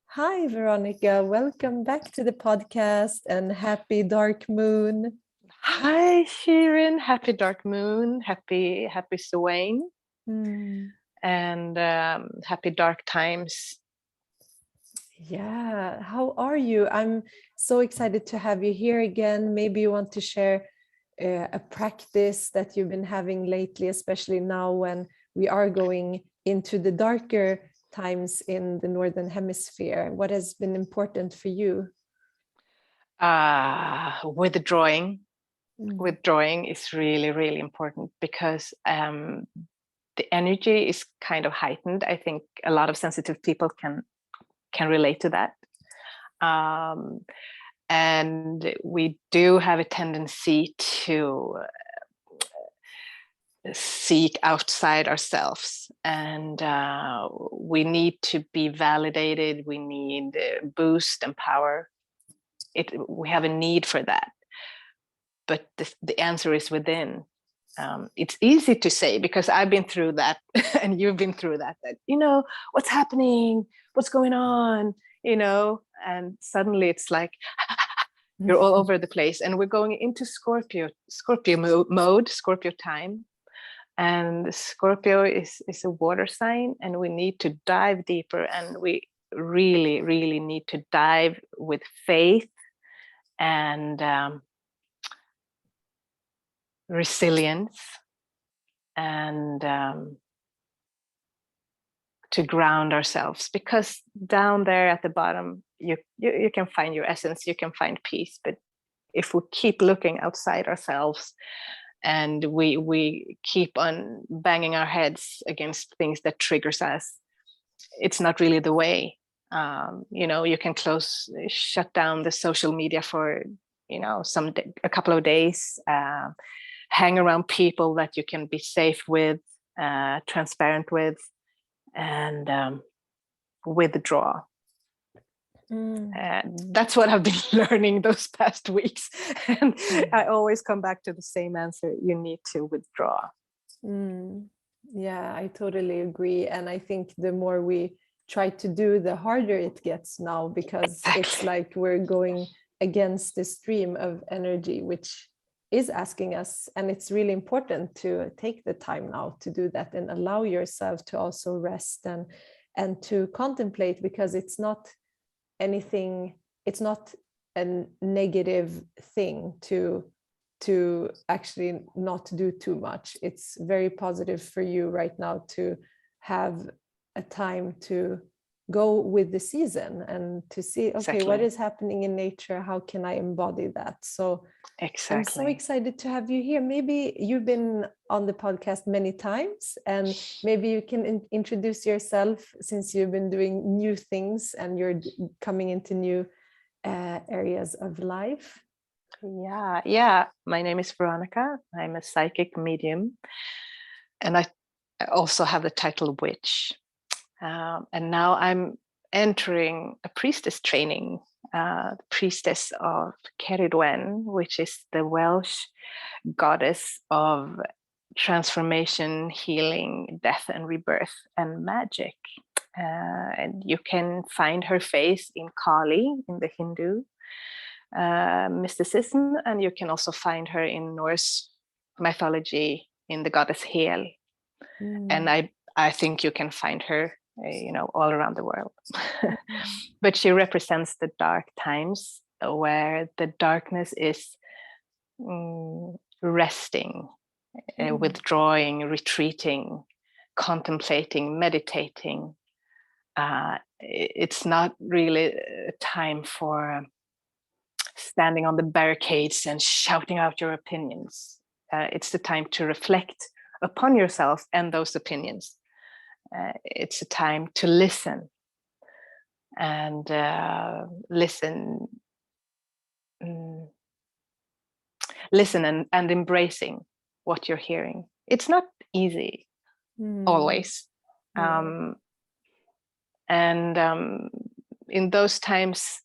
Hi, Veronica. Welcome back to the podcast and happy dark moon. Hi, Shirin. Happy dark moon. Happy Samhain. And happy dark times. Yeah, how are you? I'm so excited to have you here again. Maybe you want to share a practice that you've been having lately, especially now when we are going into the darker times in the Northern Hemisphere. What has been important for you? Withdrawing. Withdrawing is really, really important because the energy is kind of heightened. I think a lot of sensitive people can relate to that. And we do have a tendency to seek outside ourselves, and we need to be validated. We need boost and power. We have a need for that, but the answer is within. It's easy to say because I've been through that and you've been through that, what's happening, what's going on, and suddenly it's like you're all over the place. And we're going into Scorpio mode, Scorpio time. And Scorpio is a water sign, and we need to dive deeper, and we really, really need to dive with faith and resilience, and to ground ourselves, because down there at the bottom you can find your essence, you can find peace. But if we keep looking outside ourselves and we keep on banging our heads against things that triggers us, it's not really the way. You can shut down the social media for a couple of days, hang around people that you can be safe with, transparent with, and withdraw. That's what I've been learning those past weeks, and I always come back to the same answer: you need to withdraw. Yeah, I totally agree. And I think the more we try to do, the harder it gets now, because It's like we're going against the stream of energy, which is asking us. And it's really important to take the time now to do that and allow yourself to also rest and to contemplate, because it's not anything, it's not a negative thing to actually not do too much. It's very positive for you right now to have a time to go with the season and to see, okay, what is happening in nature? How can I embody that? So I'm so excited to have you here. Maybe you've been on the podcast many times, and maybe you can introduce yourself, since you've been doing new things and you're coming into new areas of life. Yeah. My name is Veronica. I'm a psychic medium, and I also have the title witch. And now I'm entering a priestess training, priestess of Ceridwen, which is the Welsh goddess of transformation, healing, death and rebirth, and magic. And you can find her face in Kali, in the Hindu mysticism, and you can also find her in Norse mythology in the goddess Hel. And I think you can find her all around the world. But she represents the dark times, where the darkness is resting, withdrawing, retreating, contemplating, meditating. It's not really a time for standing on the barricades and shouting out your opinions. It's the time to reflect upon yourself and those opinions. It's a time to listen, and listen and embracing what you're hearing. It's not easy always. And in those times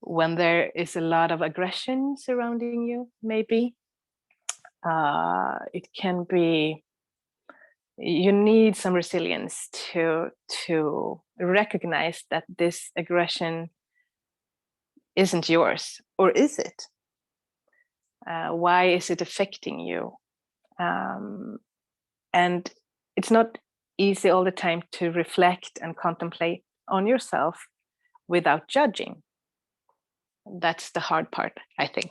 when there is a lot of aggression surrounding you, maybe it can be you need some resilience to recognize that this aggression isn't yours, or is it? Why is it affecting you? And it's not easy all the time to reflect and contemplate on yourself without judging. That's the hard part, I think.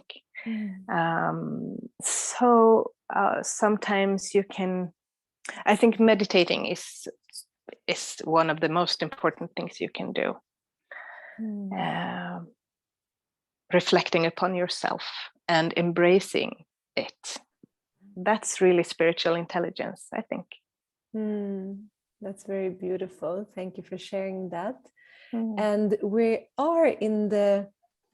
So sometimes you can, I think meditating is one of the most important things you can do. Reflecting upon yourself and embracing it. That's really spiritual intelligence, I think. That's very beautiful. Thank you for sharing that. And we are in the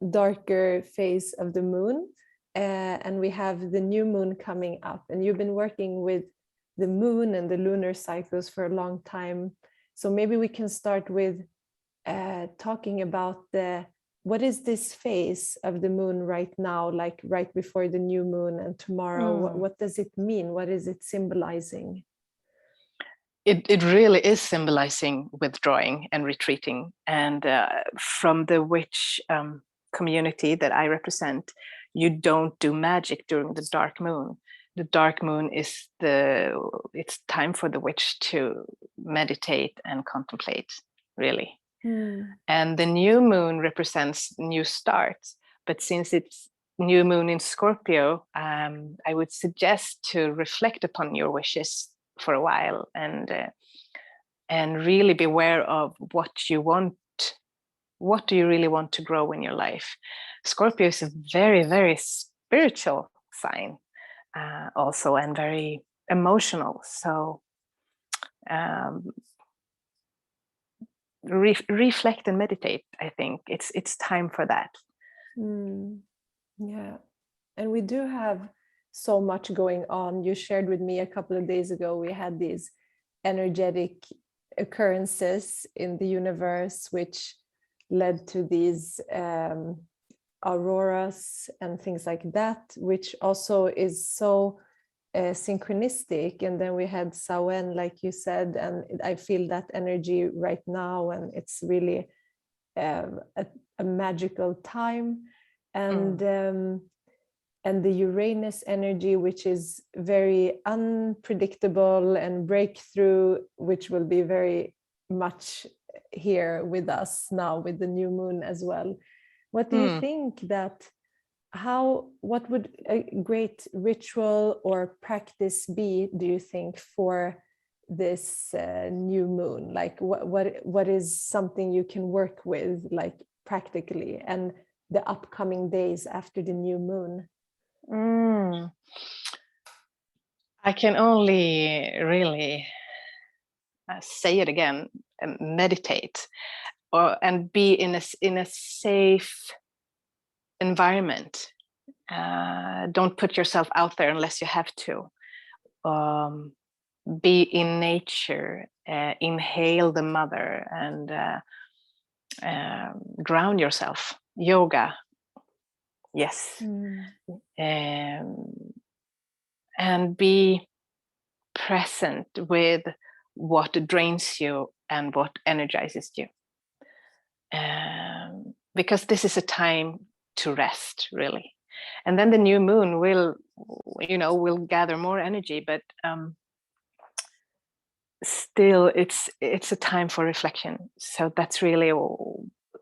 darker phase of the moon, and we have the new moon coming up, and you've been working with the moon and the lunar cycles for a long time. So maybe we can start with talking about what is this phase of the moon right now, like right before the new moon and tomorrow? What does it mean? What is it symbolizing? It really is symbolizing withdrawing and retreating. And from the witch community that I represent, you don't do magic during the dark moon. The dark moon is it's time for the witch to meditate and contemplate, really. And the new moon represents new starts. But since it's new moon in Scorpio, I would suggest to reflect upon your wishes for a while and really be aware of what you want. What do you really want to grow in your life? Scorpio is a very, very spiritual sign also, and very emotional. So reflect and meditate. I think it's time for that. Yeah, and we do have so much going on. You shared with me a couple of days ago, we had these energetic occurrences in the universe which led to these auroras and things like that, which also is so synchronistic. And then we had Samhain, like you said, and I feel that energy right now, and it's really a magical time. And the Uranus energy, which is very unpredictable and breakthrough, which will be very much here with us now with the new moon as well. What do you think what would a great ritual or practice be, do you think, for this new moon? Like what is something you can work with, like practically, and the upcoming days after the new moon? I can only really say it again, meditate, and be in a safe environment. Don't put yourself out there unless you have to. Be in nature, inhale the mother, and ground yourself. Yoga, yes. And be present with what drains you and what energizes you. Because this is a time to rest, really. And then the new moon will gather more energy, but still it's a time for reflection. So that's really a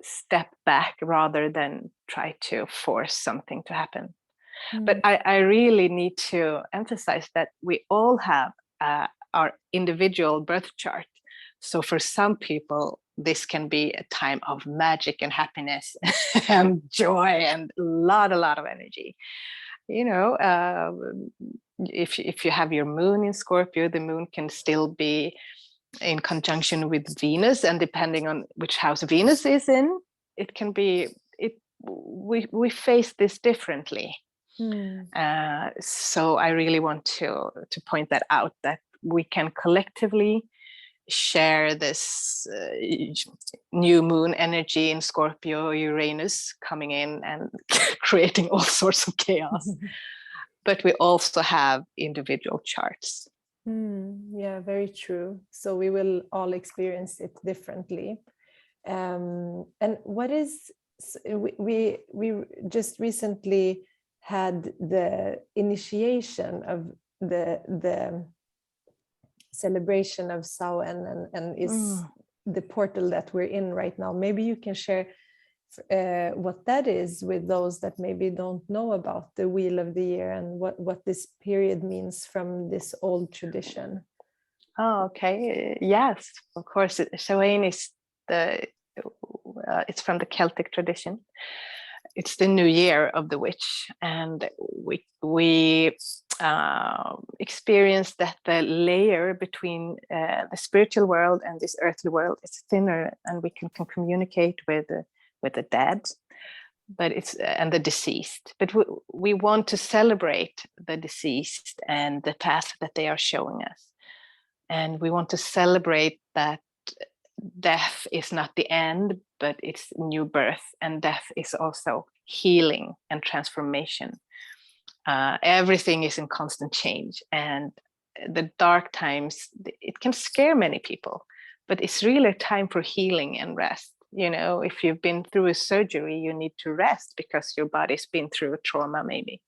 step back rather than try to force something to happen. But I really need to emphasize that we all have our individual birth chart. So for some people, this can be a time of magic and happiness and joy and a lot of energy. If you have your moon in Scorpio, the moon can still be in conjunction with Venus, and depending on which house Venus is in, it can be. We face this differently. So I really want to point that out, that we can collectively share this new moon energy in Scorpio, Uranus coming in and creating all sorts of chaos. But we also have individual charts. Yeah, very true. So we will all experience it differently. And what is we just recently had the initiation of the celebration of Samhain, and is the portal that we're in right now. Maybe you can share what that is with those that maybe don't know about the Wheel of the Year and what this period means from this old tradition. Oh, okay. Yes, of course. Samhain is it's from the Celtic tradition. It's the new year of the witch, and we experience that the layer between the spiritual world and this earthly world is thinner, and we can communicate with the dead, but it's and the deceased. But we want to celebrate the deceased and the path that they are showing us, and we want to celebrate that death is not the end, but it's new birth, and death is also healing and transformation. Everything is in constant change, and the dark times, it can scare many people, but it's really a time for healing and rest. You know, if you've been through a surgery, you need to rest because your body's been through a trauma. Maybe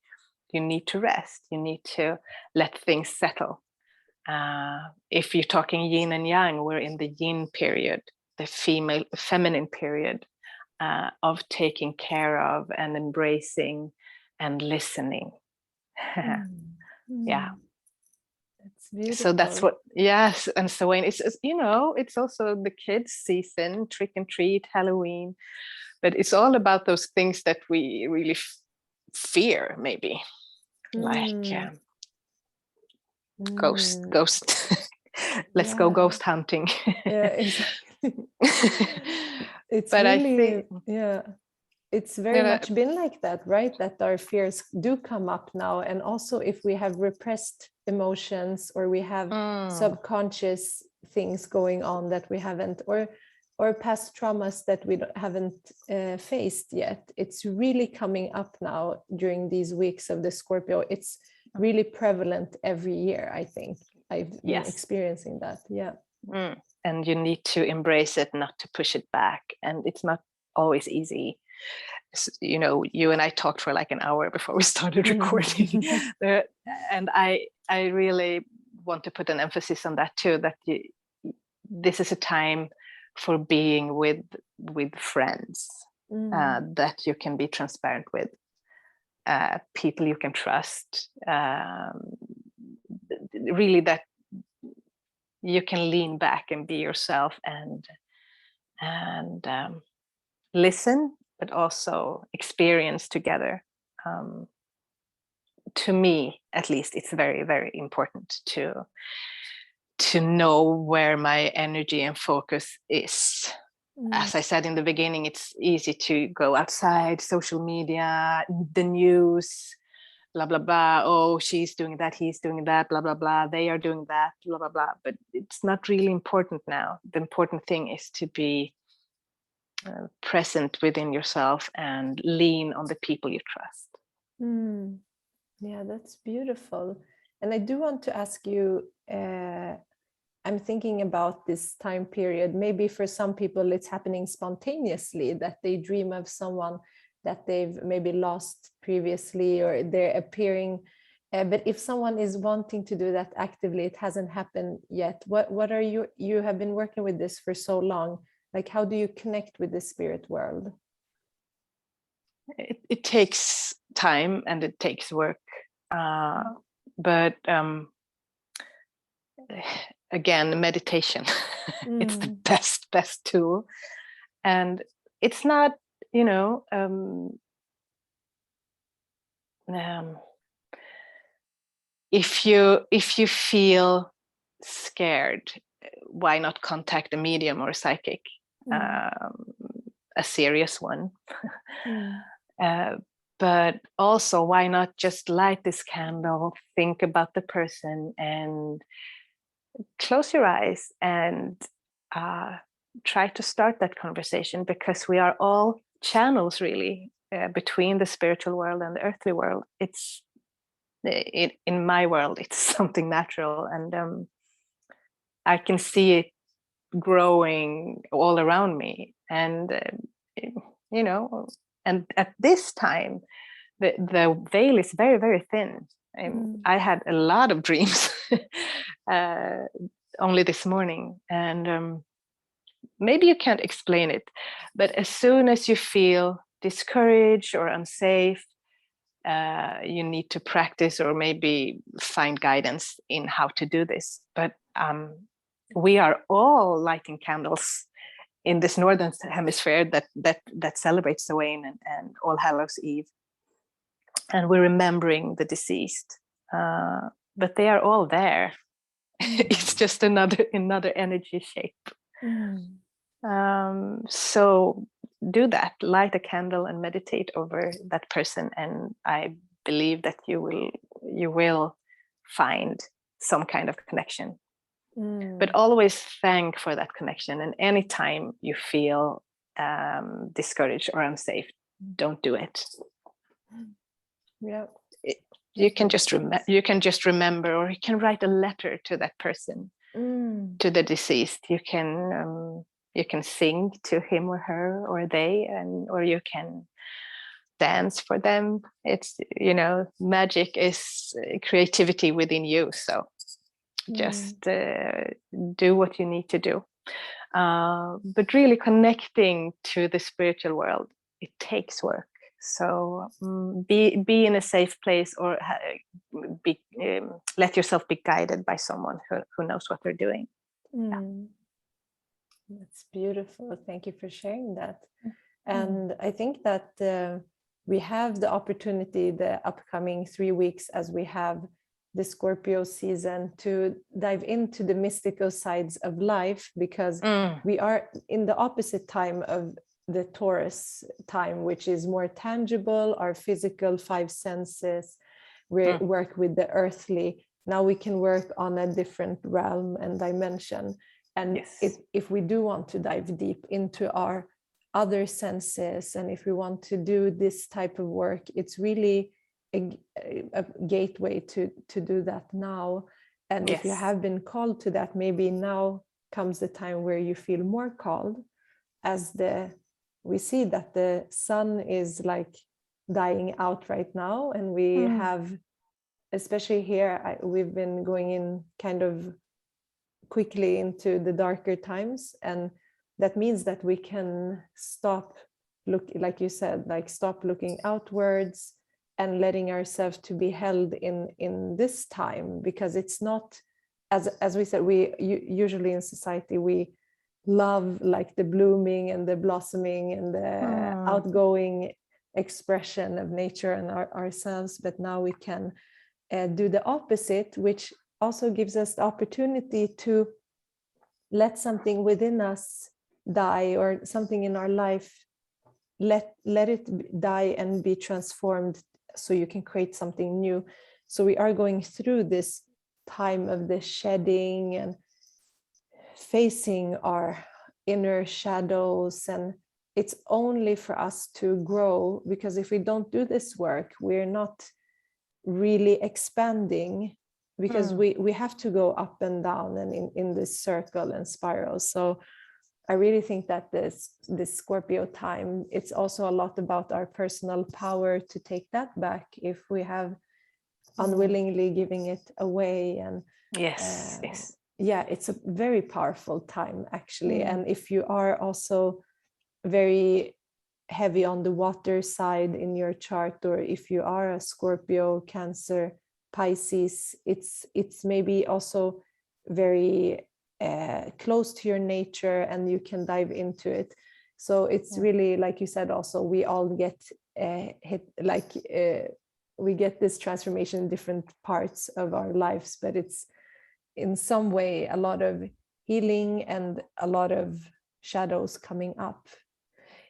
you need to rest, you need to let things settle. If you're talking yin and yang, we're in the yin period, the feminine period of taking care of and embracing and listening. Yeah, that's beautiful. So that's what, yes. And so when it's, you know, it's also the kids' season, trick and treat, Halloween, but it's all about those things that we really fear, maybe like ghost let's go ghost hunting. Yeah, exactly. It's but really, I think, yeah, it's very much been like that, right? That our fears do come up now. And also if we have repressed emotions, or we have subconscious things going on that we haven't, or past traumas that we haven't faced yet, it's really coming up now during these weeks of the Scorpio. It's really prevalent every year. I think I've been experiencing that. Yeah. And you need to embrace it, not to push it back. And it's not always easy. You know, you and I talked for like an hour before we started recording. And I really want to put an emphasis on that too, that this is a time for being with friends that you can be transparent with, people you can trust, really that you can lean back and be yourself and listen, but also experience together. To me, at least, it's very, very important to know where my energy and focus is. As I said in the beginning, it's easy to go outside, social media, the news, blah, blah, blah. Oh, she's doing that, he's doing that, blah, blah, blah. They are doing that, blah, blah, blah. But it's not really important now. The important thing is to be present within yourself and lean on the people you trust. Yeah, that's beautiful. And I do want to ask you, I'm thinking about this time period. Maybe for some people it's happening spontaneously, that they dream of someone that they've maybe lost previously, or they're appearing. But if someone is wanting to do that actively, it hasn't happened yet. What are you have been working with this for so long. Like, how do you connect with the spirit world? It takes time and it takes work. But again, meditation, it's the best tool. And it's not, you know, if you feel scared, why not contact a medium or a psychic, a serious one? But also, why not just light this candle, think about the person, and close your eyes and try to start that conversation, because we are all channels, really, between the spiritual world and the earthly world. It's in my world, it's something natural, and I can see it growing all around me. And you know, and at this time, the veil is very, very thin. I had a lot of dreams only this morning, and maybe you can't explain it, but as soon as you feel discouraged or unsafe, you need to practice or maybe find guidance in how to do this. But we are all lighting candles in this northern hemisphere that celebrates Samhain and All Hallows Eve, and we're remembering the deceased, but they are all there. It's just another energy shape. So do that, light a candle and meditate over that person, and I believe that you will find some kind of connection. But always thank for that connection, and anytime you feel discouraged or unsafe, don't do it. Yeah, you can just remember, or you can write a letter to that person, to the deceased. You can sing to him or her or they, or you can dance for them. It's, magic is creativity within you, so just do what you need to do, but really connecting to the spiritual world, it takes work. So be in a safe place, or let yourself be guided by someone who knows what they're doing. That's beautiful. Thank you for sharing that. And I think that we have the opportunity the upcoming 3 weeks, as we have the Scorpio season, to dive into the mystical sides of life, because we are in the opposite time of the Taurus time, which is more tangible, our physical 5 senses. We work with the earthly. Now we can work on a different realm and dimension. And if we do want to dive deep into our other senses, and if we want to do this type of work, it's really a gateway to do that now. And if you have been called to that, maybe now comes the time where you feel more called, as we see that the sun is like dying out right now, and we have, especially here, we've been going in kind of quickly into the darker times, and that means that we can stop like you said, like stop looking outwards and letting ourselves to be held in this time, because it's not, as we said, we usually in society we love like the blooming and the blossoming and the outgoing expression of nature and ourselves, but now we can do the opposite, which also gives us the opportunity to let something within us die, or something in our life, let it die and be transformed, so you can create something new. So we are going through this time of the shedding and facing our inner shadows, and it's only for us to grow, because if we don't do this work, we're not really expanding, because we have to go up and down and in this circle and spiral. So I really think that this Scorpio time, it's also a lot about our personal power to take that back if we have unwillingly giving it away. And it's a very powerful time, actually. And if you are also very heavy on the water side in your chart, or if you are a Scorpio, Cancer, Pisces, it's maybe also very close to your nature, and you can dive into it. So it's really, like you said, also we all get hit, like we get this transformation in different parts of our lives, but it's in some way a lot of healing and a lot of shadows coming up.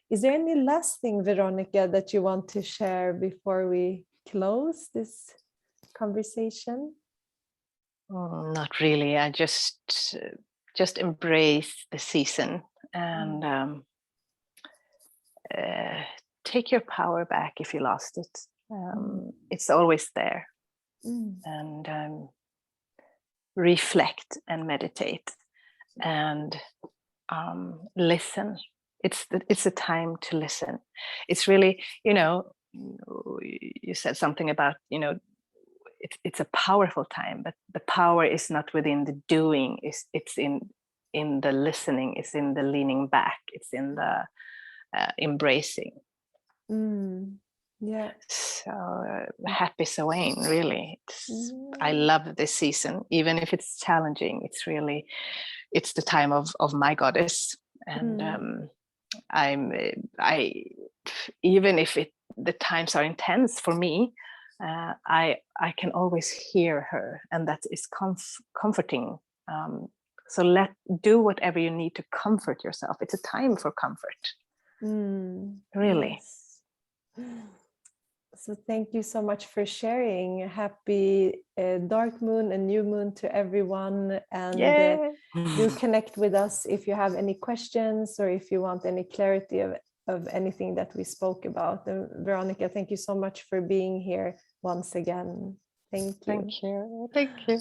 Is there any last thing, Veronica, that you want to share before we close this conversation? Not really. I just embrace the season, and take your power back if you lost it. It's always there. and reflect and meditate and listen. It's a time to listen. It's really, you said something about, it's a powerful time, but the power is not within the doing. It's in the listening. It's in the leaning back. It's in the embracing. Yeah. So happy Samhain, really. I love this season, even if it's challenging. It's the time of my goddess, and I even if the times are intense for me, I can always hear her, and that is comforting. So do whatever you need to comfort yourself. It's a time for comfort. Really. Yes. So thank you so much for sharing. Happy dark moon and new moon to everyone. And do connect with us if you have any questions or if you want any clarity of anything that we spoke about. And Veronica, thank you so much for being here once again. Thank you. Thank you.